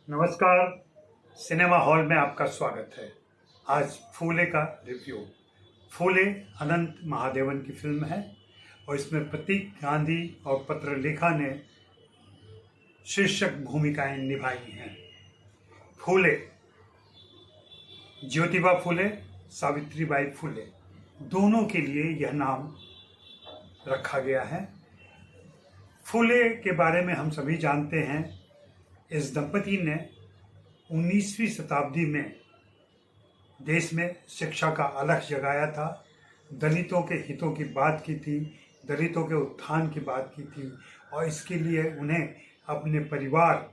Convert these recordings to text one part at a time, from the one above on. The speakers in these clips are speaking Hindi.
नमस्कार। सिनेमा हॉल में आपका स्वागत है। आज फूले का रिव्यू। फूले अनंत महादेवन की फिल्म है और इसमें प्रतीक गांधी और पत्रलेखा ने शीर्षक भूमिकाएं निभाई हैं। फूले, ज्योतिबा फूले, सावित्रीबाई फूले दोनों के लिए यह नाम रखा गया है। फूले के बारे में हम सभी जानते हैं। इस दंपति ने 19वीं शताब्दी में देश में शिक्षा का अलख जगाया था, दलितों के हितों की बात की थी, दलितों के उत्थान की बात की थी और इसके लिए उन्हें अपने परिवार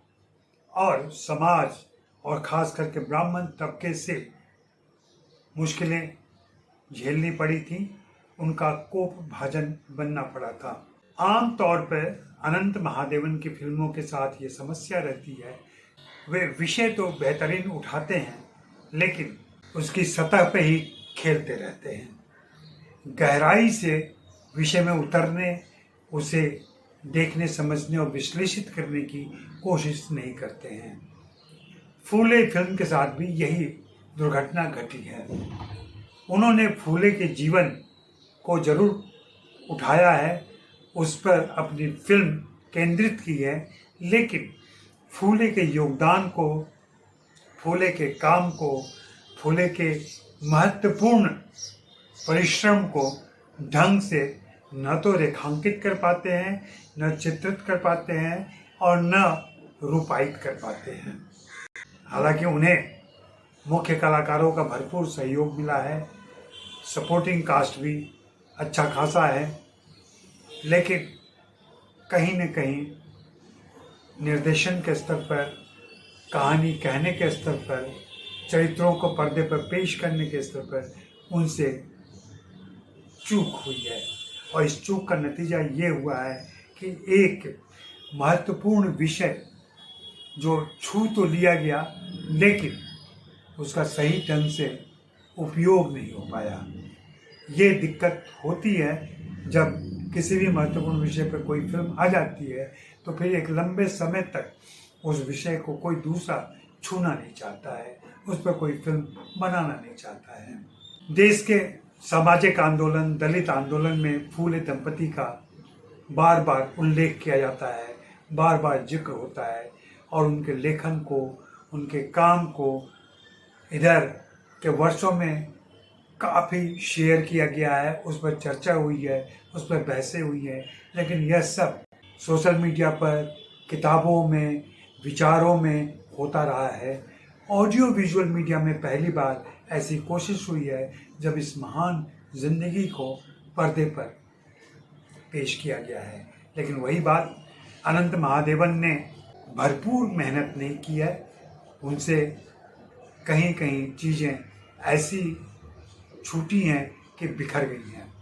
और समाज और ख़ास करके ब्राह्मण तबके से मुश्किलें झेलनी पड़ी थी। उनका कोप भाजन बनना पड़ा था। आम तौर पर अनंत महादेवन की फिल्मों के साथ ये समस्या रहती है, वे विषय तो बेहतरीन उठाते हैं लेकिन उसकी सतह पे ही खेलते रहते हैं। गहराई से विषय में उतरने, उसे देखने, समझने और विश्लेषित करने की कोशिश नहीं करते हैं। फूले फिल्म के साथ भी यही दुर्घटना घटी है। उन्होंने फूले के जीवन को जरूर उठाया है, उस पर अपनी फिल्म केंद्रित की है, लेकिन फूले के योगदान को, फूले के काम को, फूले के महत्वपूर्ण परिश्रम को ढंग से न तो रेखांकित कर पाते हैं, न चित्रित कर पाते हैं और न रूपायित कर पाते हैं। हालांकि उन्हें मुख्य कलाकारों का भरपूर सहयोग मिला है, सपोर्टिंग कास्ट भी अच्छा खासा है, लेकिन कहीं न कहीं निर्देशन के स्तर पर, कहानी कहने के स्तर पर, चरित्रों को पर्दे पर पेश करने के स्तर पर उनसे चूक हुई है और इस चूक का नतीजा ये हुआ है कि एक महत्वपूर्ण विषय जो छू तो लिया गया लेकिन उसका सही ढंग से उपयोग नहीं हो पाया। ये दिक्कत होती है जब किसी भी महत्वपूर्ण विषय पर कोई फिल्म आ जाती है तो फिर एक लंबे समय तक उस विषय को कोई दूसरा छूना नहीं चाहता है, उस पर कोई फिल्म बनाना नहीं चाहता है। देश के सामाजिक आंदोलन, दलित आंदोलन में फूले दंपति का बार बार उल्लेख किया जाता है, बार बार जिक्र होता है और उनके लेखन को, उनके काम को इधर के वर्षों में काफ़ी शेयर किया गया है, उस पर चर्चा हुई है, उस पर बहसें हुई है, लेकिन यह सब सोशल मीडिया पर, किताबों में, विचारों में होता रहा है। ऑडियो विजुअल मीडिया में पहली बार ऐसी कोशिश हुई है जब इस महान जिंदगी को पर्दे पर पेश किया गया है। लेकिन वही बात, अनंत महादेवन ने भरपूर मेहनत नहीं की है, उनसे कहीं कहीं चीज़ें ऐसी छूटी हैं कि बिखर गई हैं।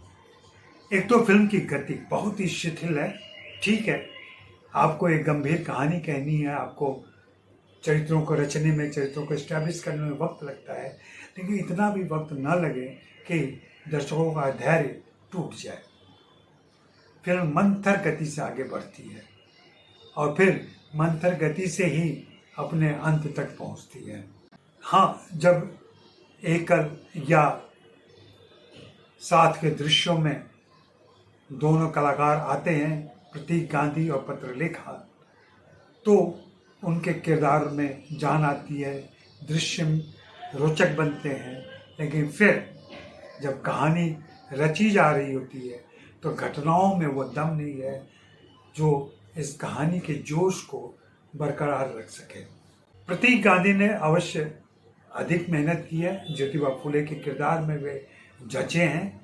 एक तो फिल्म की गति बहुत ही शिथिल है। ठीक है, आपको एक गंभीर कहानी कहनी है, आपको चरित्रों को रचने में, चरित्रों को एस्टैब्लिश करने में वक्त लगता है, लेकिन इतना भी वक्त न लगे कि दर्शकों का धैर्य टूट जाए। फिल्म मंथर गति से आगे बढ़ती है और फिर मंथर गति से ही अपने अंत तक पहुंचती है। हाँ, जब एकल या साथ के दृश्यों में दोनों कलाकार आते हैं, प्रतीक गांधी और पत्रलेखा, तो उनके किरदार में जान आती है, दृश्य रोचक बनते हैं। लेकिन फिर जब कहानी रची जा रही होती है तो घटनाओं में वो दम नहीं है जो इस कहानी के जोश को बरकरार रख सके। प्रतीक गांधी ने अवश्य अधिक मेहनत की है। ज्योतिबा फूले के किरदार में वे जचे हैं,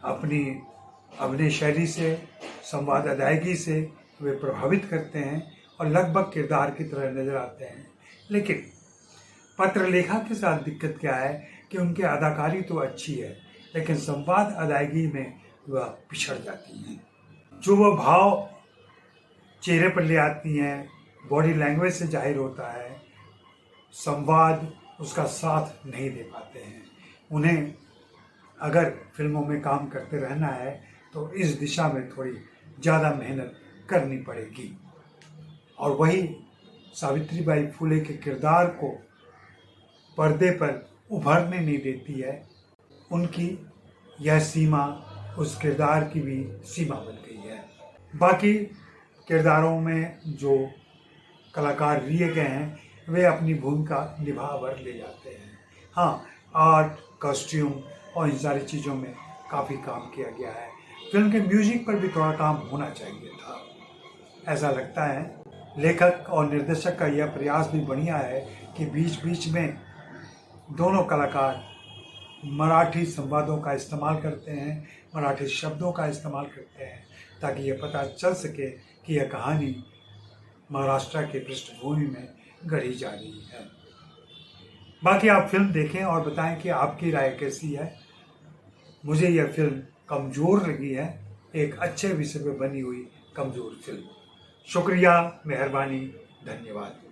अपनी अभिनय शैली से, संवाद अदायगी से वे प्रभावित करते हैं और लगभग किरदार की तरह नजर आते हैं। लेकिन पत्रलेखा के साथ दिक्कत क्या है कि उनकी अदाकारी तो अच्छी है लेकिन संवाद अदायगी में वह पिछड़ जाती हैं। जो वह भाव चेहरे पर ले आती हैं, बॉडी लैंग्वेज से जाहिर होता है, संवाद उसका साथ नहीं दे पाते हैं। उन्हें अगर फिल्मों में काम करते रहना है तो इस दिशा में थोड़ी ज़्यादा मेहनत करनी पड़ेगी और वही सावित्रीबाई फुले के किरदार को पर्दे पर उभरने नहीं देती है, उनकी यह सीमा उस किरदार की भी सीमा बन गई है। बाकी किरदारों में जो कलाकार लिए गए हैं वे अपनी भूमिका निभाकर ले जाते हैं। हाँ, आर्ट, कॉस्ट्यूम और इन सारी चीज़ों में काफ़ी काम किया गया है। फिल्म के म्यूजिक पर भी थोड़ा काम होना चाहिए था, ऐसा लगता है। लेखक और निर्देशक का यह प्रयास भी बढ़िया है कि बीच बीच में दोनों कलाकार मराठी संवादों का इस्तेमाल करते हैं, मराठी शब्दों का इस्तेमाल करते हैं, ताकि ये पता चल सके कि यह कहानी महाराष्ट्र के पृष्ठभूमि में गढ़ी जा रही है। बाकी आप फिल्म देखें और बताएं कि आपकी राय कैसी है। मुझे यह फिल्म कमज़ोर लगी है, एक अच्छे विषय पर बनी हुई कमज़ोर फिल्म। शुक्रिया, मेहरबानी, धन्यवाद।